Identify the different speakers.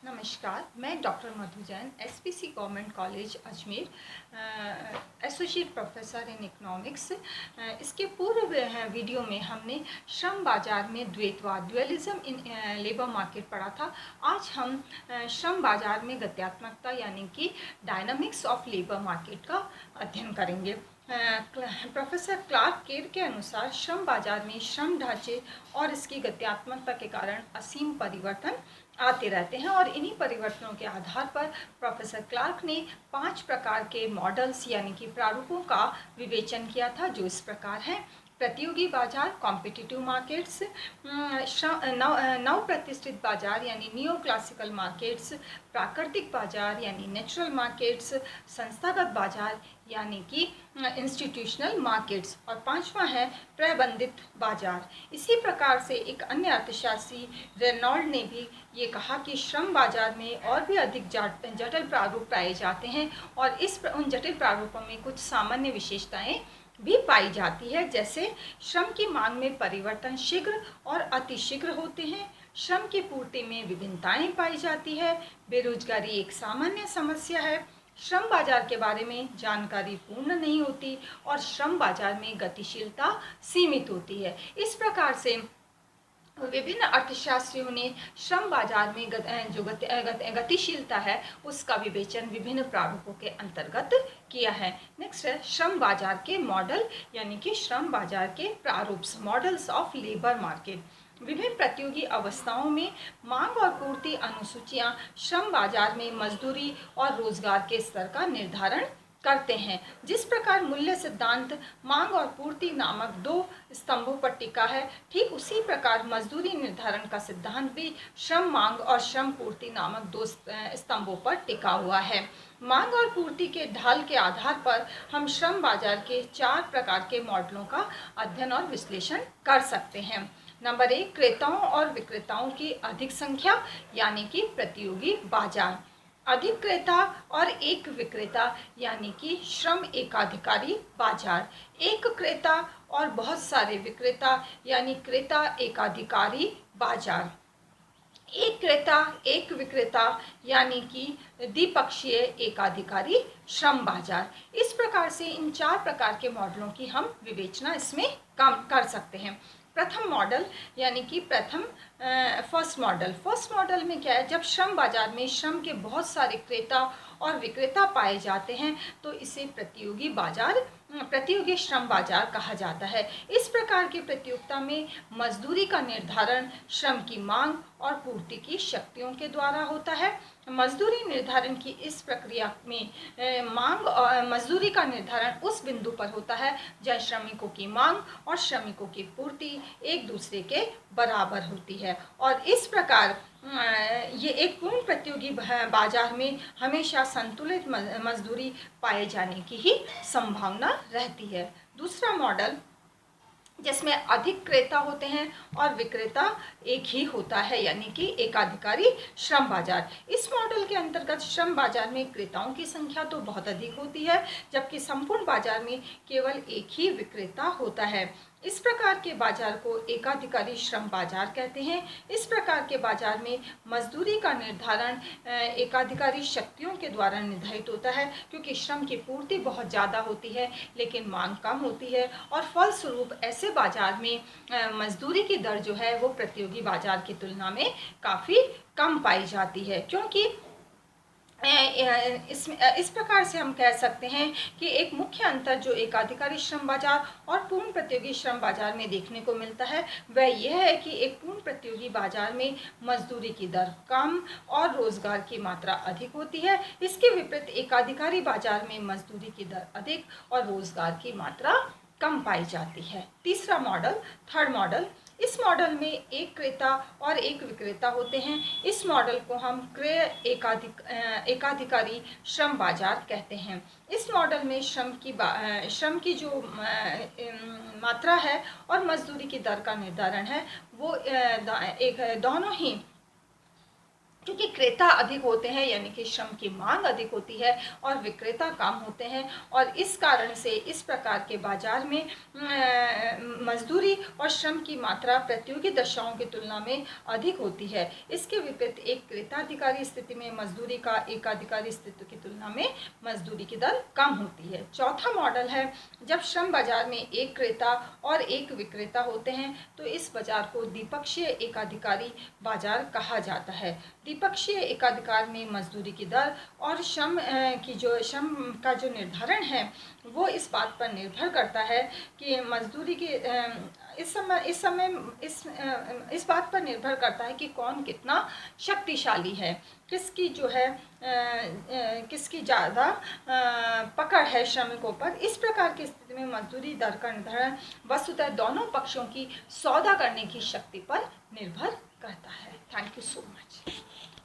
Speaker 1: नमस्कार, मैं doctor Madhu Jain, SPC government college Ajmer, associate professor in economics. इसके पूर्व वीडियो में हमने श्रम बाजार में द्वैतवाद ड्युअलिज्म इन लेबर मार्केट पढ़ा था। आज हम श्रम बाजार में गत्यात्मकता यानी कि डायनामिक्स ऑफ लेबर मार्केट का अध्ययन करेंगे। प्रोफेसर क्लार्क केर के अनुसार श्रम बाजार में श्रम ढांचे और इसकी गत्यात्मकता के कारण असीम परिवर्तन आते रहते हैं और इन्हीं परिवर्तनों के आधार पर प्रोफेसर क्लार्क ने 5 प्रकार के मॉडल्स यानी कि प्रारूपों का विवेचन किया था, जो इस प्रकार हैं। प्रतियोगी बाजार कॉम्पिटिटिव मार्केट्स, नव प्रतिष्ठित बाजार यानी नियो क्लासिकल मार्केट्स, प्राकृतिक बाजार यानी नेचुरल मार्केट्स, संस्थागत बाजार यानी कि इंस्टीट्यूशनल मार्केट्स, और पांचवा है प्रबंधित बाजार। इसी प्रकार से एक अन्य अर्थशास्त्री रेनॉल्ड ने भी ये कहा कि श्रम बाजार में और भी अधिक जटिल प्रारूप पाए जाते हैं और उन जटिल प्रारूपों में कुछ सामान्य विशेषताएं भी पाई जाती है, जैसे श्रम की मांग में परिवर्तन शीघ्र और अतिशीघ्र होते हैं, श्रम की पूर्ति में विभिन्नताएं पाई जाती है, बेरोजगारी एक सामान्य समस्या है, श्रम बाजार के बारे में जानकारी पूर्ण नहीं होती और श्रम बाजार में गतिशीलता सीमित होती है। इस प्रकार से विभिन्न अर्थशास्त्रियों ने श्रम बाजार में जो गतिशीलता है उसका विवेचन विभिन्न प्रारूपों के अंतर्गत किया है। नेक्स्ट है श्रम बाजार के मॉडल यानी कि श्रम बाजार के प्रारूप, मॉडल्स ऑफ लेबर मार्केट। विभिन्न प्रतियोगी अवस्थाओं में मांग और पूर्ति अनुसूचियां श्रम बाजार में मजदूरी और रोजगार के स्तर का निर्धारण करते हैं। जिस प्रकार मूल्य सिद्धांत मांग और पूर्ति नामक 2 स्तंभों पर टिका है, ठीक उसी प्रकार मजदूरी निर्धारण का सिद्धांत भी श्रम मांग और श्रम पूर्ति नामक 2 स्तंभों पर टिका हुआ है। मांग और पूर्ति के ढाल के आधार पर हम श्रम बाजार के 4 प्रकार के मॉडलों का अध्ययन और विश्लेषण कर सकते हैं। नंबर 1, क्रेताओं और विक्रेताओं की अधिक संख्या यानी कि प्रतियोगी बाजार। अधिक क्रेता और एक विक्रेता यानी कि श्रम एकाधिकारी बाजार। एक क्रेता और बहुत सारे विक्रेता यानी क्रेता एकाधिकारी बाजार। एक क्रेता एक विक्रेता यानी कि द्विपक्षीय एकाधिकारी श्रम बाजार। इस प्रकार से इन 4 प्रकार के मॉडलों की हम विवेचना इसमें कर सकते हैं। प्रथम मॉडल यानी कि फर्स्ट मॉडल में क्या है, जब श्रम बाजार में श्रम के बहुत सारे क्रेता और विक्रेता पाए जाते हैं तो इसे प्रतियोगी श्रम बाजार कहा जाता है। इस प्रकार की प्रतियोगिता में मजदूरी का निर्धारण श्रम की मांग और पूर्ति की शक्तियों के द्वारा होता है। मजदूरी निर्धारण की इस प्रक्रिया में मजदूरी का निर्धारण उस बिंदु पर होता है जहाँ श्रमिकों की मांग और श्रमिकों की पूर्ति एक दूसरे के बराबर होती है, और इस प्रकार ये एक पूर्ण प्रतियोगी बाजार में हमेशा संतुलित मजदूरी पाए जाने की ही संभावना रहती है। दूसरा मॉडल जिसमें अधिक क्रेता होते हैं और विक्रेता एक ही होता है यानी कि एकाधिकारी श्रम बाजार। इस मॉडल के अंतर्गत श्रम बाजार में क्रेताओं की संख्या तो बहुत अधिक होती है, जबकि संपूर्ण बाजार में केवल एक ही विक्रेता होता है। इस प्रकार के बाजार को एकाधिकारी श्रम बाजार कहते हैं। इस प्रकार के बाजार में मजदूरी का निर्धारण एकाधिकारी शक्तियों के द्वारा निर्धारित होता है, क्योंकि श्रम की पूर्ति बहुत ज़्यादा होती है लेकिन मांग कम होती है, और फलस्वरूप ऐसे बाजार में मजदूरी की दर जो है वो प्रतियोगी बाजार की तुलना में काफ़ी कम पाई जाती है। क्योंकि इस प्रकार से हम कह सकते हैं कि एक मुख्य अंतर जो एकाधिकारी श्रम बाजार और पूर्ण प्रतियोगी श्रम बाजार में देखने को मिलता है वह यह है कि एक पूर्ण प्रतियोगी बाजार में मजदूरी की दर कम और रोजगार की मात्रा अधिक होती है। इसके विपरीत एकाधिकारी बाजार में मजदूरी की दर अधिक और रोजगार की मात्रा कम पाई जाती है। तीसरा मॉडल, थर्ड मॉडल, इस मॉडल में एक क्रेता और एक विक्रेता होते हैं। इस मॉडल को हम क्रय एकाधिकारी श्रम बाजार कहते हैं। इस मॉडल में श्रम की जो मात्रा है और मजदूरी की दर का निर्धारण है वो दोनों ही, क्योंकि क्रेता अधिक होते हैं यानी कि श्रम की मांग अधिक होती है और विक्रेता कम होते हैं, और इस कारण से इस प्रकार के बाजार में मजदूरी और श्रम की मात्रा प्रतियोगी दशाओं की तुलना में अधिक होती है। इसके विपरीत एक क्रेताधिकारी स्थिति में मजदूरी का एकाधिकारी स्थिति की तुलना में मजदूरी की दर कम होती है। चौथा मॉडल है जब श्रम बाजार में एक क्रेता और एक विक्रेता होते हैं तो इस बाजार को द्विपक्षीय एकाधिकारी बाजार कहा जाता है। द्विपक्षीय एकाधिकार में मजदूरी की दर और श्रम का जो निर्धारण है वो इस बात पर निर्भर करता है कि मजदूरी की इस बात पर निर्भर करता है कि कौन कितना शक्तिशाली है, किसकी जो है किसकी ज़्यादा पकड़ है श्रमिकों पर। इस प्रकार की स्थिति में मजदूरी दर का निर्धारण वस्तुतः दोनों पक्षों की सौदा करने की शक्ति पर निर्भर करता है। Thank you so much.